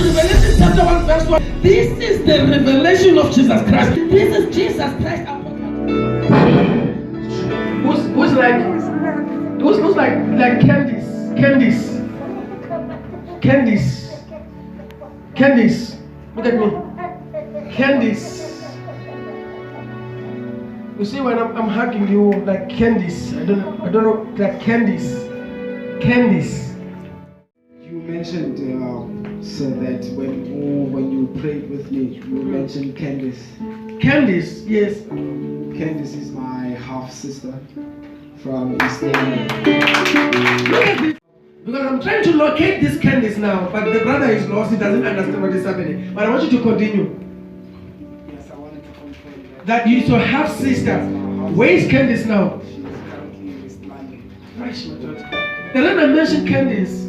Revelation chapter 1 verse 1. This is the revelation of Jesus Christ. This is Jesus Christ. Who's like Candice. Look at me. Candice. You see, when I'm hugging you like Candice, I don't know, like Candice. You mentioned, sir, that when you prayed with me, you mentioned Candice. Candice, yes. Candice is my half sister from East London. Look at this. Because I'm trying to locate this Candice now, but the brother is lost, he doesn't understand what is happening. But I want you to continue. Yes, I wanted to confirm That you your half sister. Where is Candice now? She is currently in East London. The Lord I mentioned Candice.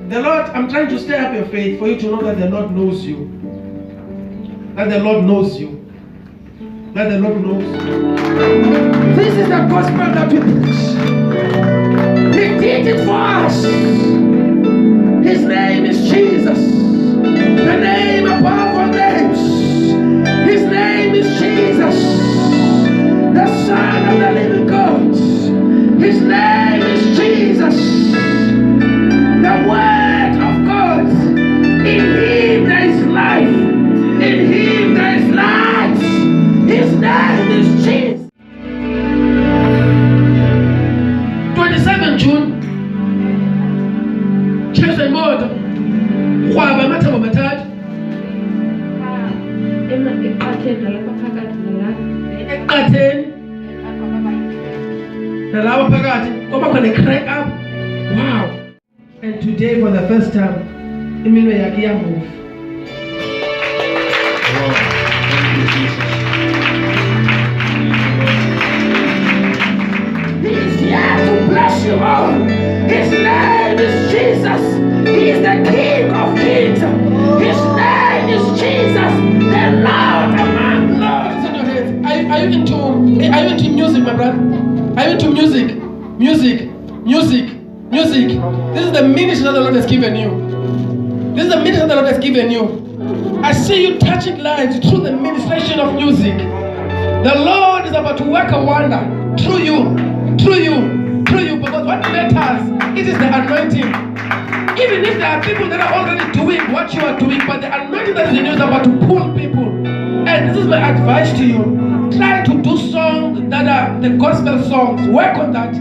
The Lord, I'm trying to stir up your faith for you to know that the Lord knows you. That the Lord knows you. That the Lord knows you. This is the gospel that we preach. He did it for us. His name is Jesus. The name above all names. His name is Jesus. The Son of the living God. His name is Jesus. The Word of God. In Him there is life. In Him there is light. His name is Jesus. 27 June. Chesa imoto. Kwaba amathabo mathathu. Eqatheni. Nalapha phakathi kwaba khona crack up. Wow. And today for the first time iminwe yakhe iyamove. Wow. Thank you, Jesus. He is here to bless you all. His name is Jesus. He is the King of Kings. His name is Jesus, the Lord among lords. In your hands. Are you into music, my brother? Are you into music? Music. This is the ministry that the Lord has given you. This is the ministry that the Lord has given you. I see you touching lives through the ministration of music. The Lord is about to work a wonder through you. Because what matters, it is the anointing. Even if there are people that are already doing what you are doing, but the anointing that is in you is about to pull people. And this is my advice to you. Try to do songs that are the gospel songs. Work on that.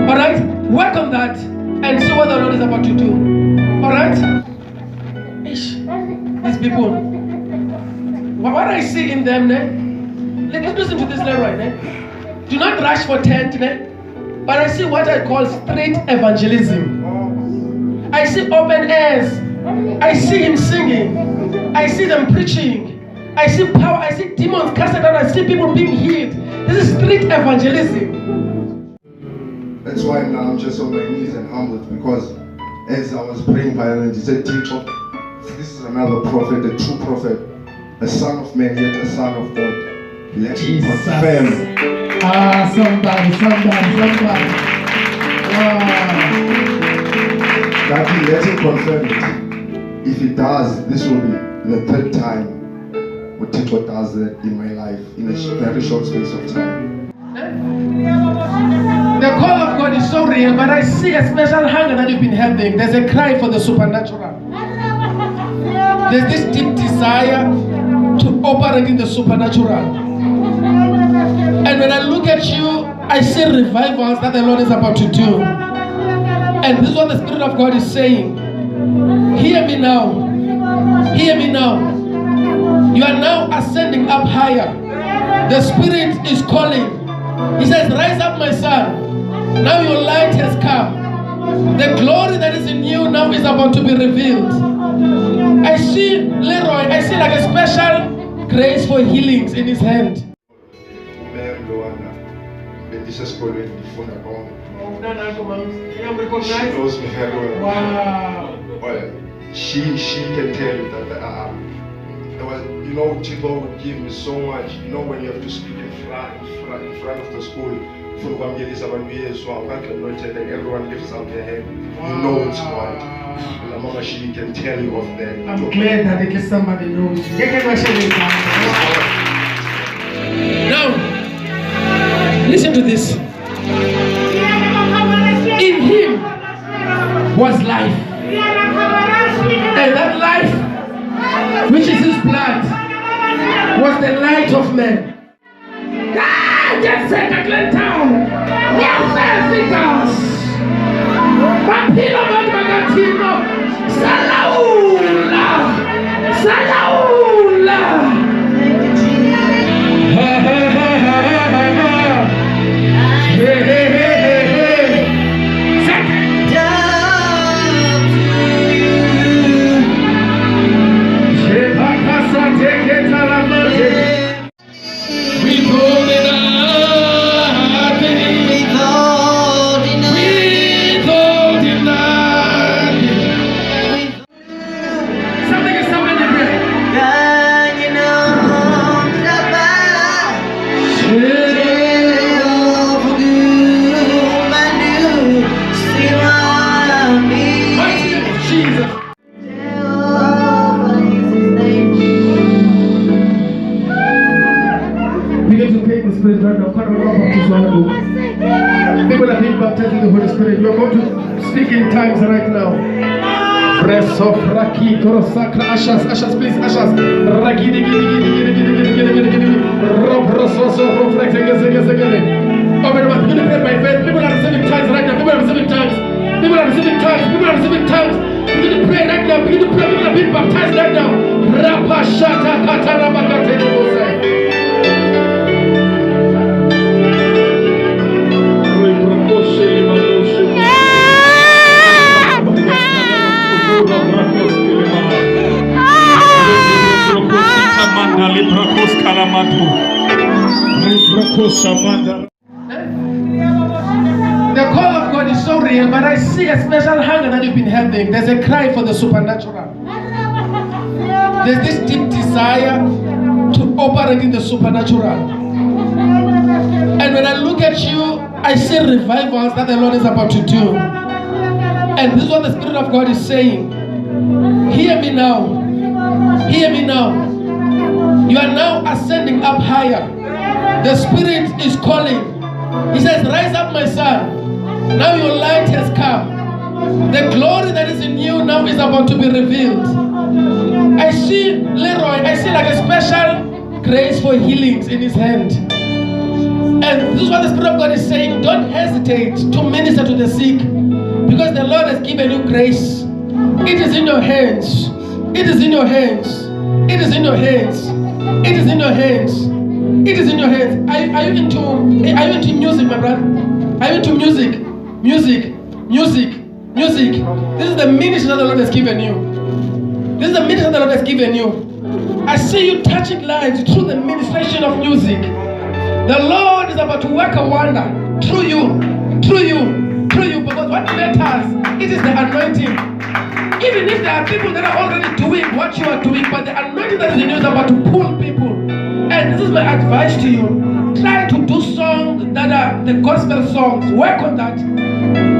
Alright? Work on that and see what the Lord is about to do. Alright? These people. What I see in them, let's listen to this right. Do not rush for tent, but I see what I call street evangelism. I see open airs. I see him singing. I see them preaching. I see power. I see demons casted out. I see people being healed. This is street evangelism. That's why now I'm just on my knees and humbled, because as I was praying violent, he said, Teacher, this is another prophet, a true prophet, a son of man, yet a son of God. Let him confirm. Somebody. Wow. That he let him confirm it. If he does, this will be the third time what Tito does that in my life in a very short space of time. The call of God is so real, but I see a special hunger that you've been having. There's a cry for the supernatural. There's this deep desire to operate in the supernatural. And when I look at you, I see revivals that the Lord is about to do. And this is what the Spirit of God is saying. Hear me now. Hear me now. You are now ascending up higher. The Spirit is calling. He says, rise up, my son. Now your light has come. The glory that is in you now is about to be revealed. I see Leroy, I see like a special grace for healings in his hand. She knows me very well. Wow. Well, she can tell you that Tito would give me so much. When you have to speak in front of the school, for ukwamkelisa abantu uYesu and everyone lifts up their hand. You know it's God. And Mama Shiri can tell you of that. I'm glad that at least somebody knows you. Now, listen to this. In him was life. And that life, which is his blood, was the light of men. God just said a great town. Papilo Magatino. Salaula. Salaula. Hey, hey, hey, hey, hey, hey. Hey, hey, hey, hey, hey. People are being baptized in the Holy Spirit. You are going to speak in tongues right now. Breath of Raki, Korosakra, Ashas, Ashas, please, Ashas. Raki, open up, begin to pray by faith. People are receiving tongues right now. People are receiving tongues. People are receiving tongues. People are receiving tongues. Begin to pray right now. Begin to pray. People are being baptized right now. Rapa Shata Katarabakate. The call of God is so real, but I see a special hunger that you've been having. There's a cry for the supernatural. There's this deep desire to operate in the supernatural. And when I look at you, I see revivals that the Lord is about to do. And this is what the Spirit of God is saying. Hear me now. Hear me now. You are now ascending up higher. The Spirit is calling. He says, rise up, my son. Now your light has come. The glory that is in you now is about to be revealed. I see Leroy, I see like a special grace for healings in his hand. And this is what the Spirit of God is saying. Don't hesitate to minister to the sick, because the Lord has given you grace. It is in your hands. It is in your hands. It is in your hands. It is in your hands. It is in your hands. Are you into music, my brother? Are you into music? Music. This is the ministry that the Lord has given you. This is the ministry that the Lord has given you. I see you touching lives through the ministration of music. The Lord is about to work a wonder through you. Because what matters, it is the anointing. Even if there are people that are already doing what you are doing, but the anointing that is in you is about to pull people. And this is my advice to you. Try to do songs that are the gospel songs. Work on that.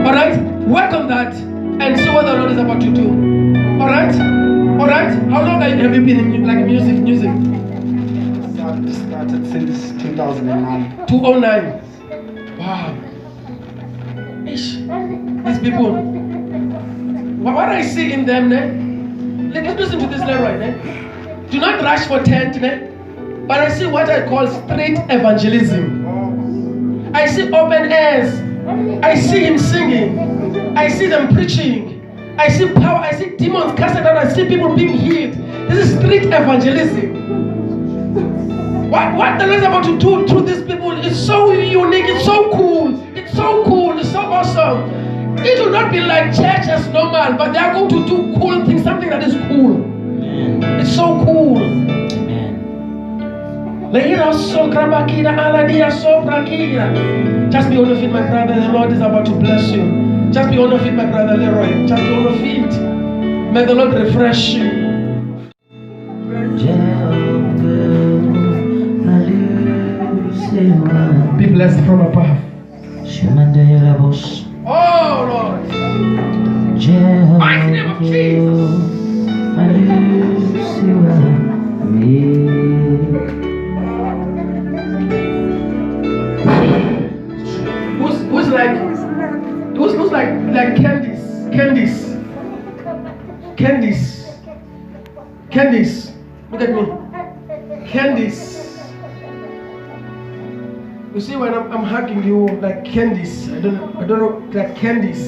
Alright? Work on that and see what the Lord is about to do. Alright? How long have you been in music? Started since 2009. 2009. Wow. These people. What I see in them, let's listen to this Leroy. Do not rush for tent, but I see what I call street evangelism. I see open airs. I see him singing. I see them preaching. I see power. I see demons casted out. I see people being healed. This is street evangelism. What the Lord is about to do through these people is so unique. It's so cool. It's so cool. It's so awesome. It will not be like church as normal, but they are going to do cool things, something that is cool. Amen. It's so cool. Just be on your feet, my brother. The Lord is about to bless you. Just be on your feet, my brother Leroy. Just be on your feet. May the Lord refresh you. Be blessed from above. you are me. Who's like Candice. Look at me. Candice. You see when I'm hugging you like Candice. I don't know, like Candice.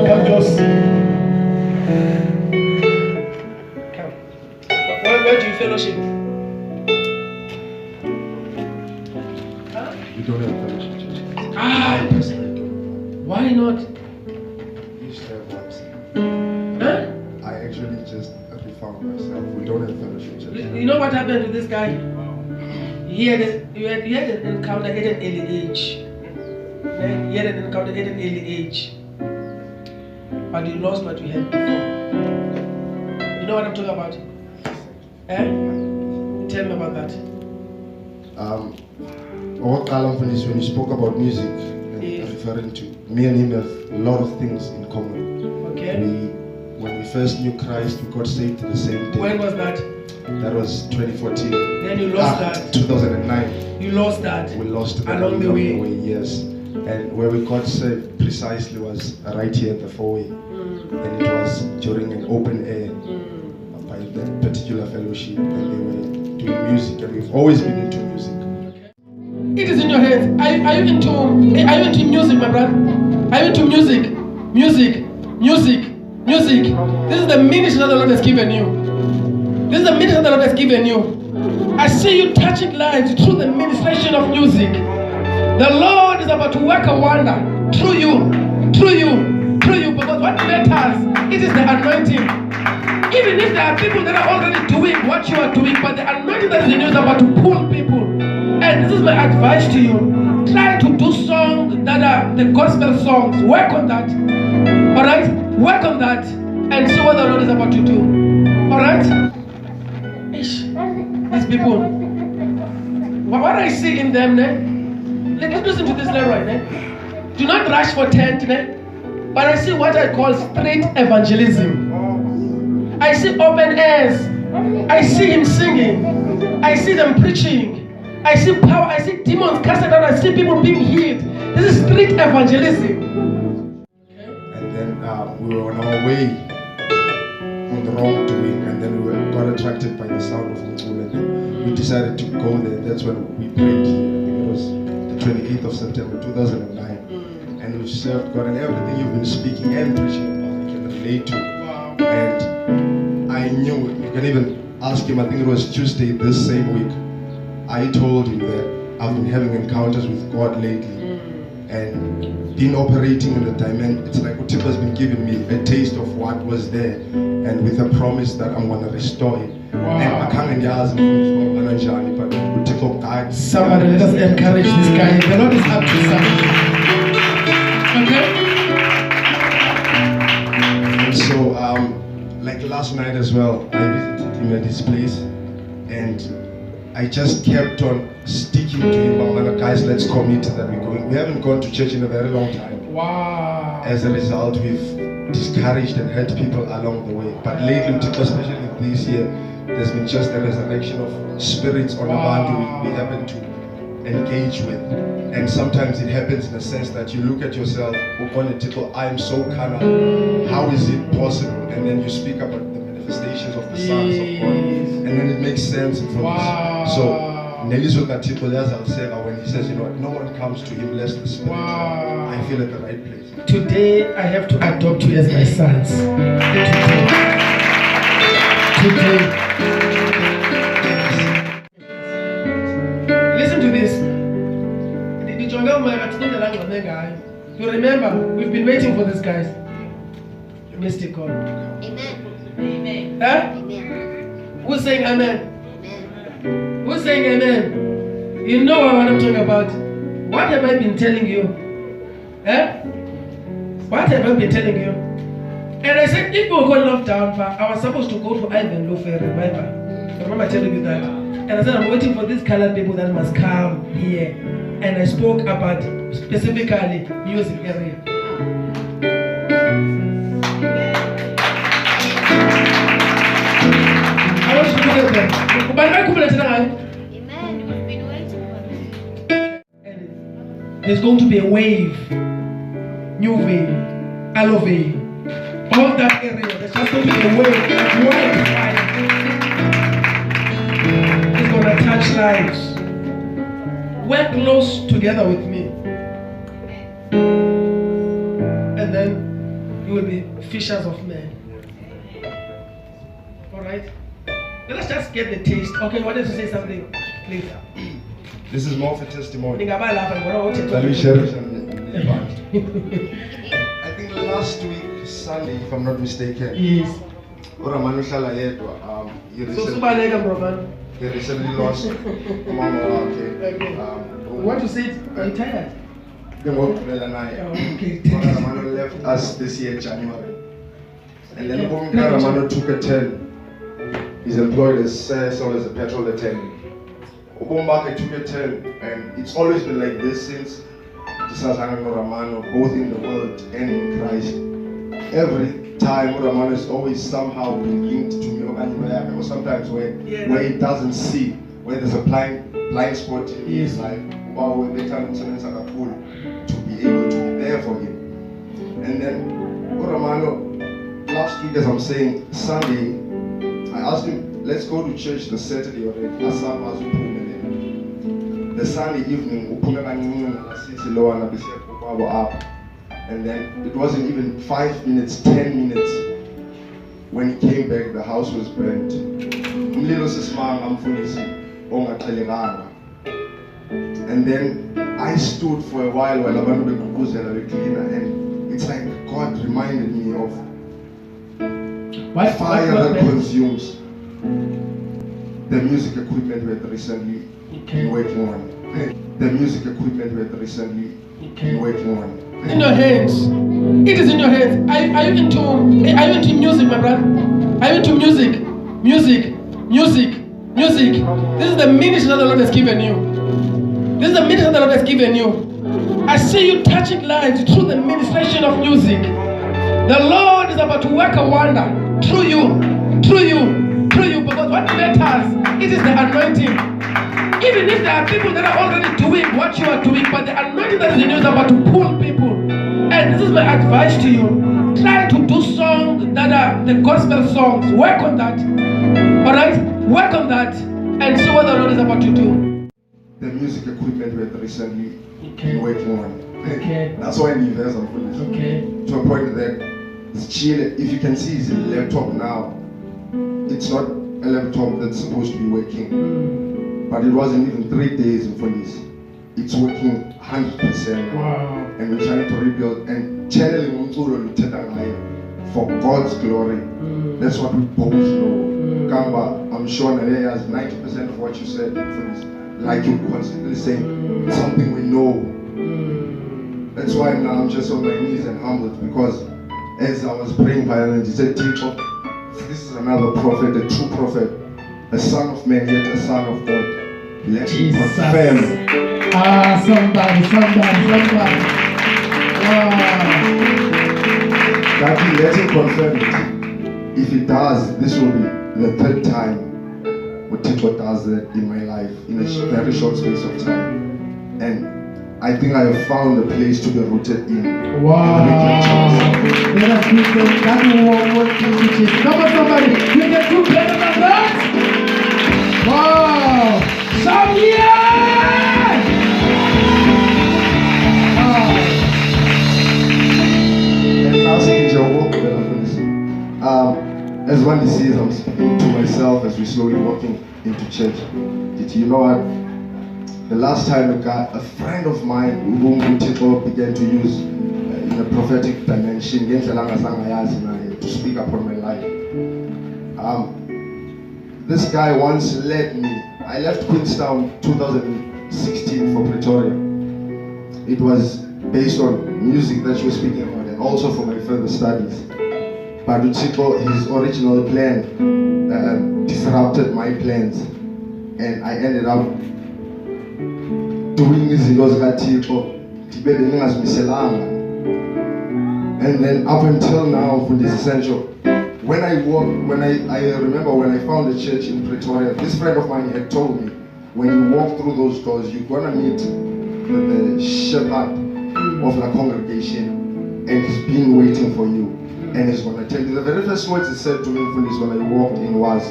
Come close. Come. Where do you fellowship? Huh? We don't have fellowship church. I personally don't. Why not? We used to have once. Huh? I actually just found myself. We don't have fellowship church. You know what happened to this guy? He had an encounter at an early age. He had an encounter at an early age. But you lost what you had before. You know what I'm talking about? Tell me about that. What Alan finished when you spoke about music, referring to me and him have a lot of things in common. Okay. When we first knew Christ, we got saved the same day. When was that? That was 2014. Then you lost that. 2009. You lost that. We lost that along the way. Yes. And where we got saved precisely was right here at the four-way. And it was during an open air by that particular fellowship, and they were doing music, and we've always been into music. It is in your hands. Are you into music, my brother? Are you into music? Music. This is the ministry that the Lord has given you. This is the ministry that the Lord has given you. I see you touching lives through the ministration of music. The Lord is about to work a wonder through you. Because what matters, it is the anointing. Even if there are people that are already doing what you are doing, but the anointing that is in you is about to pull people. And this is my advice to you. Try to do songs that are the gospel songs. Work on that. Alright? Work on that and see what the Lord is about to do. Alright? These people. What I see in them, let's listen to this right. Do not rush for tent, but I see what I call street evangelism. I see open airs. I see him singing. I see them preaching. I see power. I see demons casted out. I see people being healed. This is street evangelism. And then we were on our way on the wrongdoing, and then we got attracted by the sound of the and we decided to go there. That's when we prayed. It was the 28th of September 2009. And we've served God, and everything you've been speaking and preaching about, I can relate to. And I knew, you can even ask him, I think it was Tuesday this same week, I told him that I've been having encounters with God lately and been operating in the dimension. It's like Utip has been giving me a taste of what was there, and with a promise that I'm going to restore it. And I can't but Utip guide. Somebody let us encourage this guy. The Lord is up to something. Okay. And so, like last night as well, I visited him at his place, and I just kept on sticking to him. Guys, let's commit that we're going. We haven't gone to church in a very long time. Wow. As a result, we've discouraged and hurt people along the way. But lately, especially this year, there's been just a resurrection of spirits on a band we happen to engage with. And sometimes it happens in a sense that you look at yourself, I am so carnal, how is it possible? And then you speak about the manifestations of the sons of God. And then it makes sense for us. So, Nelizwe Katiko Yazal when he says, you know, no one comes to him lest the Spirit. I feel at the right place. Today, I have to adopt you as my sons. Today. Listen to this. You remember, we've been waiting for this, guys. Mystical. Amen. Huh? Amen. Who's saying amen? Amen. Who's saying amen? You know what I'm talking about. What have I been telling you? What have I been telling you? And I said, if we were going lockdown, I was supposed to go to Ivanhoe for a revival. I remember telling you that. And I said, I'm waiting for these colored people that must come here. And I spoke about specifically music area. Amen. We've been waiting for this. There's going to be a wave, new wave, aloe wave. All that area, there's just going to be a wave of wildfire. It's going to touch lives. Work close together with me. And then you will be fishers of men. Alright? Let's just get the taste. Okay, you wanted to say something? Please. This is more of a testimony. Let Let me share it. I think last week, Sunday, if I'm not mistaken, Yes. he So, he recently lost Mama. Okay. You want to say it? I'm tired. Okay. Ramano left us this year, January. And then Ramano took a turn. He's employed as sales or as a petrol attendant. Obombake took a turn, and it's always been like this since Ramano, both in the world and in Christ. Every time Ramano has always somehow been linked to me, or sometimes where he doesn't see, where there's a blind spot in his life. Wow, they can to be able to be there for him. And then Ramano, last week as I'm saying, Sunday, I asked him, let's go to church the Saturday already. The Sunday evening, and then it wasn't even 5 minutes, 10 minutes. When he came back, the house was burnt. And then I stood for a while abantu begqugquzela becleaner, and it's like God reminded me of fire that consumes the music equipment we had recently been working on. The music equipment we had recently been working on. In your hands. It is in your hands. Are you into music, my brother? Are you into music? Music. This is the ministry that the Lord has given you. This is the ministry that the Lord has given you. I see you touching lives through the ministration of music. The Lord is about to work a wonder through you. Because what matters, it is the anointing. Even if there are people that are already doing what you are doing, but the anointing that is in you is about to pull people. And this is my advice to you. Try to do songs that are the gospel songs. Work on that. Alright? Work on that and see what the Lord is about to do. The music equipment we had recently been working on. Okay. That's why I invest on this. Okay. To a point that it's chill. If you can see his laptop now, it's not a laptop that's supposed to be working. But it wasn't even 3 days before this. It's working 100% now. Wow. And we're trying to rebuild and channeling for God's glory. That's what we both know. Kamba, I'm sure Nalea has 90% of what you said for this. Like you constantly saying, it's something we know. That's why now I'm just on my knees and humbled, because as I was praying violently, he said, teacher, this is another prophet, a true prophet, a son of man, yet a son of God. Let him confirm. Somebody. That he let him confirm it. If he does, this will be the third time Tito does that in my life in a very short space of time. And I think I have found a place to be rooted in. Wow. Let us give them that word to Jesus. Come on, somebody. You can do better than that. Wow. Some And last thing, as one sees, I'm speaking to myself as we're slowly walking into church. Did you know what? The last time a friend of mine whom Tito began to use in a prophetic dimension to speak upon my life. This guy once led me. I left Queenstown 2016 for Pretoria. It was based on music that you were speaking about, and also for my further studies. But Tito, his original plan disrupted my plans, and I ended up doing izinto zikaThixo ndibe bendingazimiselanga. And then up until now, for this essential, when I remember when I found a church in Pretoria, this friend of mine had told me, when you walk through those doors, you're gonna meet the shepherd of the congregation, and he's been waiting for you, and he's gonna tell you. The very first words he said to me when I walked in was,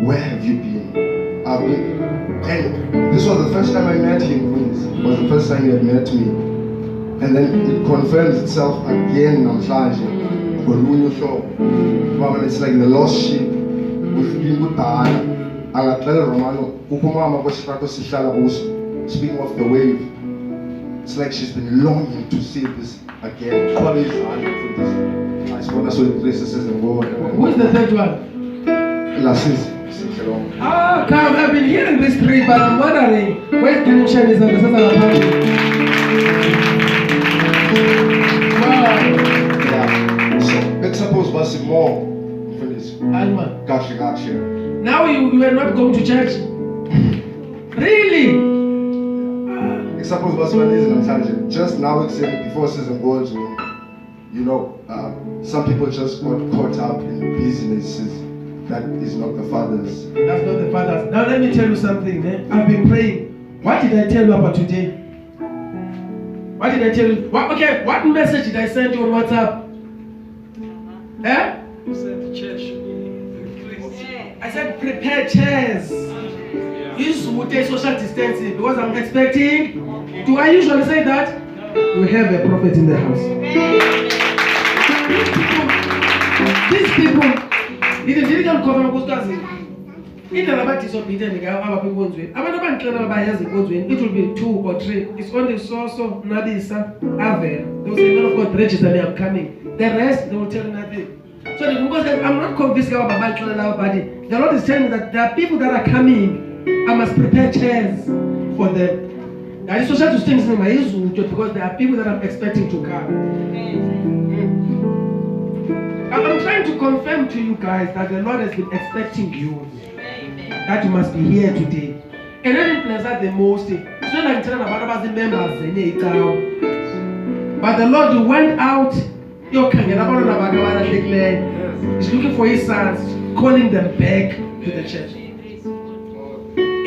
"Where have you been?" I've been, and this was the first time I met him. It was the first time he had met me, and then it confirms itself again. It's like the lost sheep. We've been good. Speaking of the wave, it's like she's been longing to see this again. Who is the third one? Ah, come, I've been hearing this three, but I'm wondering where connection is on the Wow. Yeah. So let's suppose was more for this. Alma. Gotcha. Now you are not going to church? Really? Suppose was one is an just now it's before season goes, some people just got caught up in businesses that is not the Father's. That's not the Father's. Now let me tell you something. I've been praying. What did I tell you about today? What did I tell you? What message did I send you on WhatsApp? You said the church should be increased. I said prepare chairs. This would take social distancing because I'm expecting. Do I usually say that? We have a prophet in the house. These people, didn't come from Gustazi. In the Rabat disobedient, it will be 2 or 3. It's only so Nadisa, Ave. They will say, "Man of God, register me, I'm coming." The rest, they will tell nothing. So the people say, "I'm not convinced about nobody." The Lord is telling me that there are people that are coming. I must prepare chairs for them. That is social distancing because there are people that I'm expecting to come. I'm trying to confirm to you guys that the Lord has been expecting you. That you must be here today. And then in place at the most, it's not like telling about the members. But the Lord, you went out, He's looking for his sons, calling them back to the church.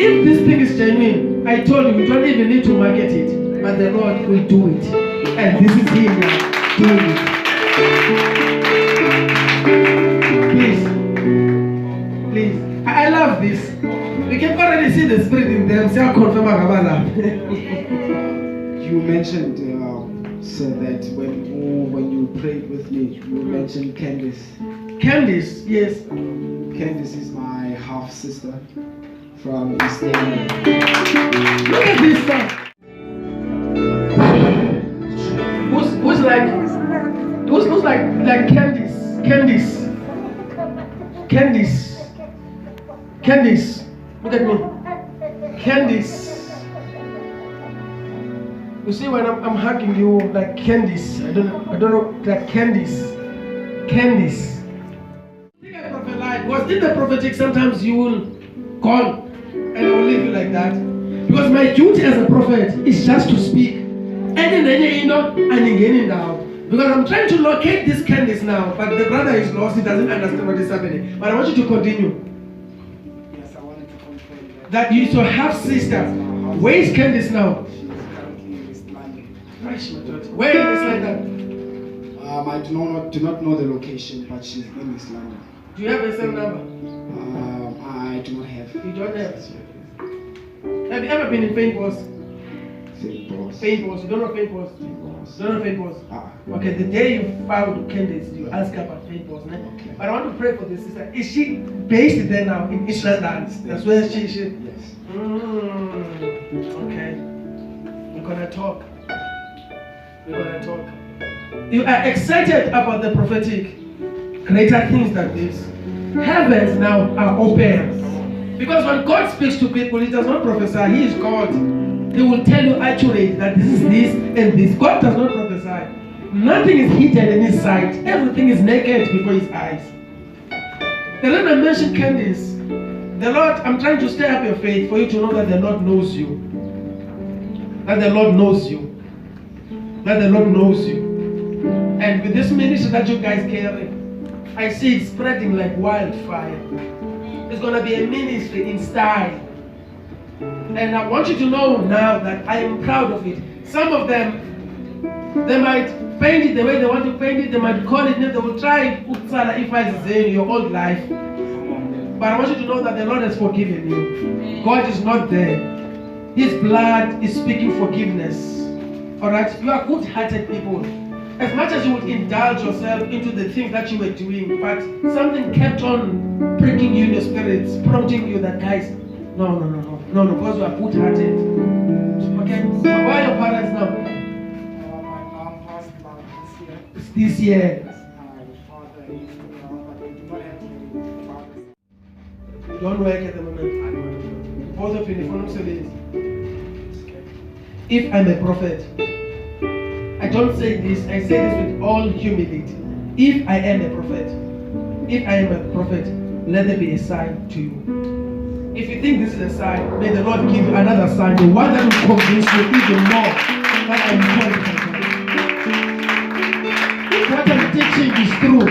If this thing is genuine, I told you, you don't even need to market it, but the Lord will do it. And this is Him now doing it. Please, I love this. We can already see the Spirit in them. Say, I confirm You mentioned, sir, that when you prayed with me, you mentioned Candice. Candice, yes. Candice is my half sister from East London. Look at this stuff. Who's like Candice? Candice. Look at me. Candice. You see when I'm hugging you like Candice. I don't know like Candice. I think I prophesied. Was in the prophetic sometimes you will call and I will leave you like that. Because my duty as a prophet is just to speak. And then now. Because I'm trying to locate this Candice now, but the brother is lost, he doesn't understand what is happening. But I want you to continue. Yes, I wanted to confirm That you should have sisters. Where is Candice now? She is currently in East London. Where in East London? I do not know the location, but she's in East London. Do you have the same number? I do not have. You don't have? Have you ever been in Faint Balls? Faint Balls. You don't know Faint Balls? Don't know Faint Balls? Okay, the day you found Candice, you ask her about Faint Balls. Okay. But I want to pray for this sister. Is she based there now in East London? That's where she is? Yes. Okay. We're gonna talk. You are excited about the prophetic. Greater things than this. Heavens now are open. Because when God speaks to people, He does not prophesy. He is God. He will tell you accurate that this is this and this. God does not prophesy. Nothing is hidden in His sight. Everything is naked before His eyes. The Lord I mentioned Candice. The Lord, I'm trying to stir up your faith for you to know that the Lord knows you. That the Lord knows you. That the Lord knows you. And with this ministry that you guys carry, I see it spreading like wildfire. It's going to be a ministry in style. And I want you to know now that I am proud of it. Some of them, they might paint it the way they want to paint it. They might call it, they will try Utsala if I say in your old life. But I want you to know that the Lord has forgiven you. God is not there. His blood is speaking forgiveness. Alright? You are good-hearted people. As much as you would indulge yourself into the things that you were doing, but something kept on pricking you in your spirits, prompting you that, guys, no, because you are good-hearted. Okay? So where are your parents now? My mom passed last year. It's this year. My father is but they do not have any fathers. You don't work at the moment. Both of you, if I'm a prophet, I don't say this, I say this with all humility. If I am a prophet, let there be a sign to you. If you think this is a sign, may the Lord give you another sign, the one that will convince you even more that I'm qualified. If what I'm teaching is true,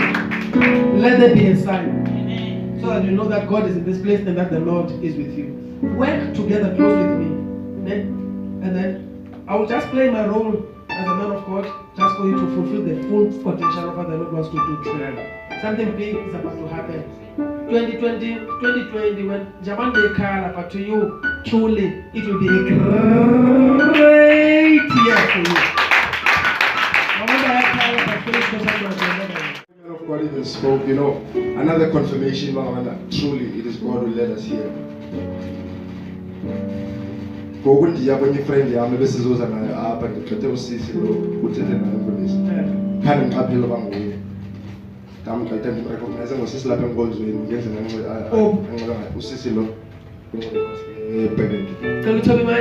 let there be a sign. So that you know that God is in this place and that the Lord is with you. Work together close with me. And then I will just play my role as a man of God, just for you to fulfill the full potential of what the Lord wants to do through you. Something big is about to happen. 2020, when Japan Day call, but to you, truly, it will be a great year for you. Of God even spoke, another confirmation, truly it is God who led us here. Ngokundiya kwenye friend yami besizoza nayo apha ngithethe usisi lo uthethe nayo ngolisi. Khani ngiqaphela banguye. Ngamqethe ndimrecognize ngosisi lapha enkonzweni ngenze nangoya usisi lo. Can you tell me my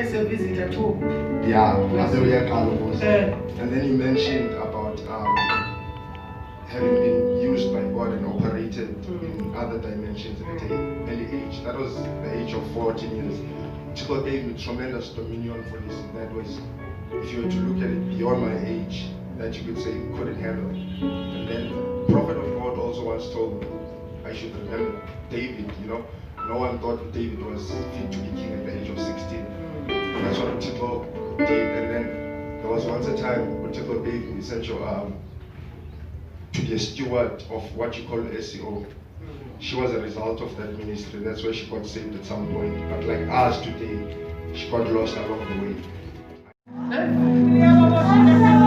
it's a visitor too. Yeah, that's where you call was. And then you mentioned about having been used by God and operated in other dimensions at an early age. That was the age of 14 years. God gave me tremendous dominion for this. That was, if you were to look at it beyond my age, that you could say couldn't handle. And then the prophet of God also once told me I should remember David, No one thought David was fit to be king at the age of 16. That's what Utiko did. And then there was once a time Utiko gave me essential to be a steward of what you call SEO. She was a result of that ministry. That's where she got saved at some point. But like us today, she got lost along the way.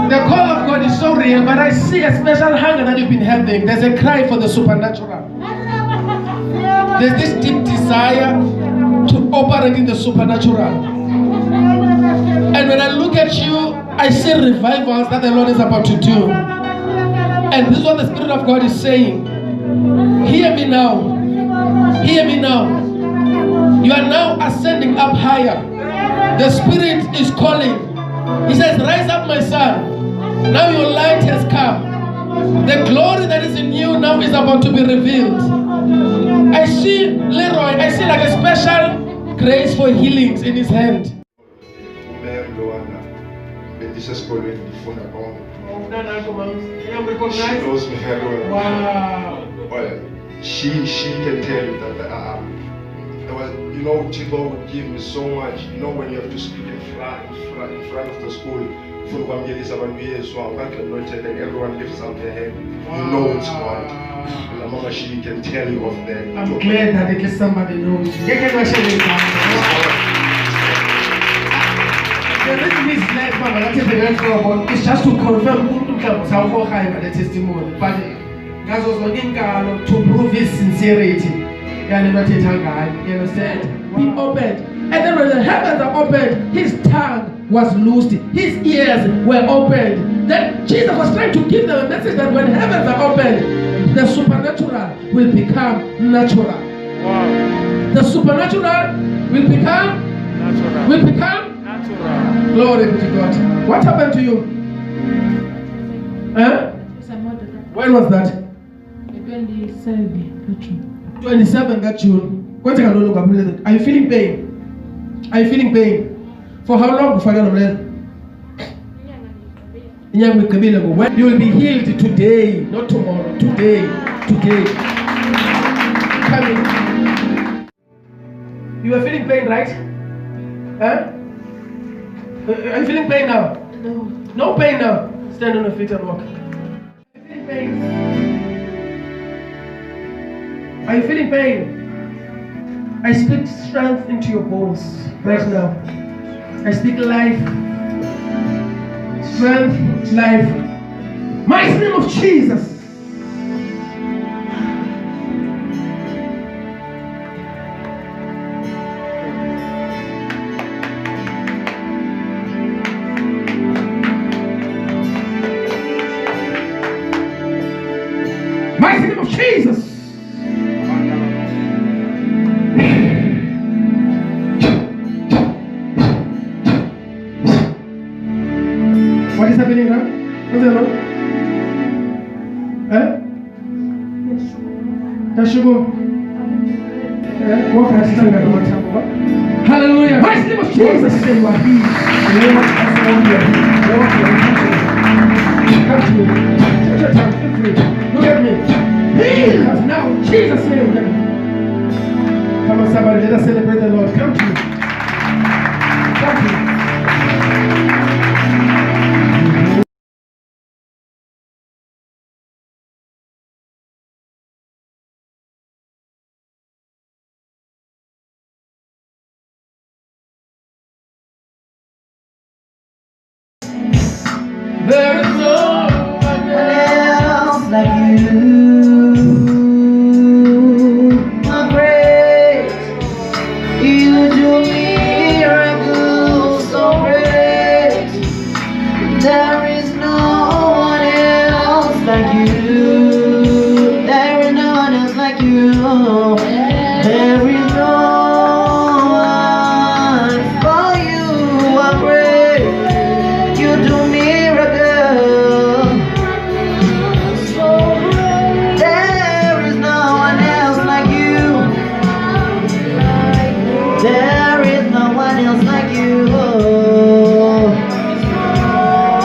The call of God is so real, but I see a special hunger that you've been having. There's a cry for the supernatural. There's this deep desire to operate in the supernatural. And when I look at you, I see revivals that the Lord is about to do. And this is what the Spirit of God is saying. Hear me now. Hear me now. You are now ascending up higher. The Spirit is calling. He says, rise up, my son. Now your light has come. The glory that is in you now is about to be revealed. I see Leroy, I see like a special grace for healings in his hand. She knows me very well. Wow. Well, she can tell you that there was, Chico would give me so much. When you have to speak in front of the school, and everyone lifts up their hand. You know it's God. And Mama, she can tell you of that. I'm glad that at least somebody knows. The reason is like Mama, that's the about. It's just to confirm the testimony. But that's also to prove his sincerity. You understand? He opened. And then when the heavens are opened, his tongue was loosed. His ears were opened. Then Jesus was trying to give them a message that when heavens are opened, the supernatural will become natural. Wow. The supernatural will become natural. Glory be to God. What happened to you? Huh? When was that? 27 that June. Are you feeling pain? Are you feeling pain? For how long? You will be healed today, not tomorrow. Today. Come in. You are feeling pain, right? Huh? Are you feeling pain now? No. No pain now. Stand on your feet and walk. Are you feeling pain? I speak strength into your bones right now. I speak life. Strength, life. Mighty name of Jesus. Mighty name of Jesus. What is happening now? What's going on? Hallelujah. Mighty name of Jesus. You are healed. Come to me. Look at me. Healed now. Jesus' name. Come on, somebody. Let us celebrate the Lord. Come to me. Come to me. There is no one else like you. My grace, you do miracles so great. There is no one else like you. There is no one else like you. There is no one for you. My grace, you do miracles. There is no one else like you. There is no one else like you.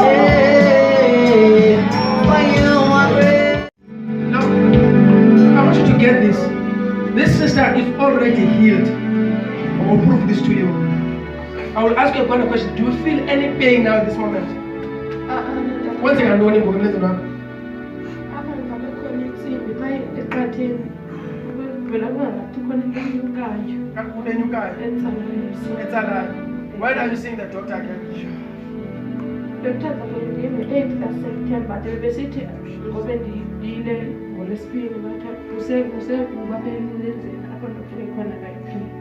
Hey, for you are great. Now, I want you to get this. This sister is already healed. I will prove this to you. I will ask you a question. Do you feel any pain now at this moment? One thing I know, I'm going to know. Why are you seeing the doctor again?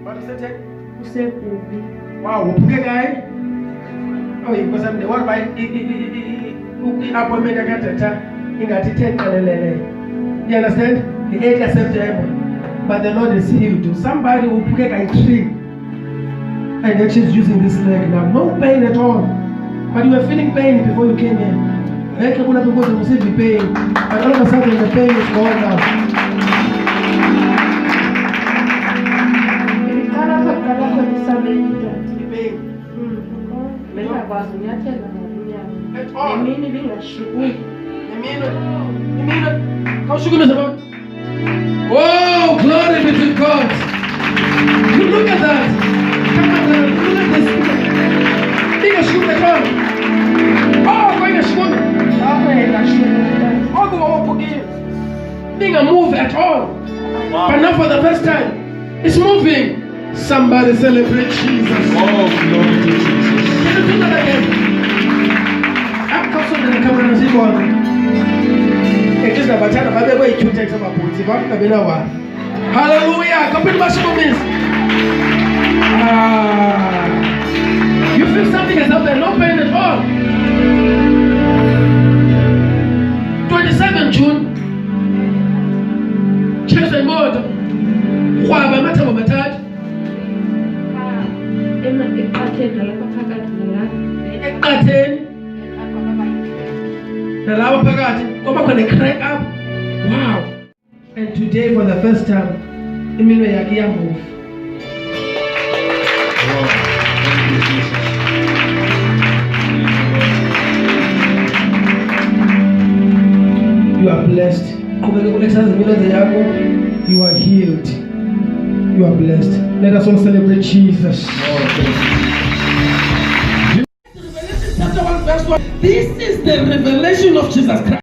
What is it? Wow, okay, guy. Oh, because I'm the one by appointment I got you understand? The 8th of September. But the Lord is healed too. Somebody will pick a tree and then she's using this leg now. No pain at all. But you were feeling pain before you came here. Like you have to go to receive the pain. And all of a sudden the pain is gone now. The pain. At all. Oh, glory be to God. You look at that. Come on, look at this. Big a shoe at all. Oh, going a shoe. Oh, go forgive. Being a move at all. Wow. But not for the first time. It's moving. Somebody celebrate Jesus. Oh, glory to Jesus. Can you do that again? I'm confident in the camera and see God. Hallelujah. Complete worship means. You feel something has happened, no pain at all. 27 June. Cheers and God. Why matter of matter? The lava pagati. Come back when they crank up. Wow. And today for the first time, Emilio Yagia move. blessed. You are healed. You are blessed. Let us all celebrate Jesus. Revelation chapter 1 verse 1. This is the revelation of Jesus Christ.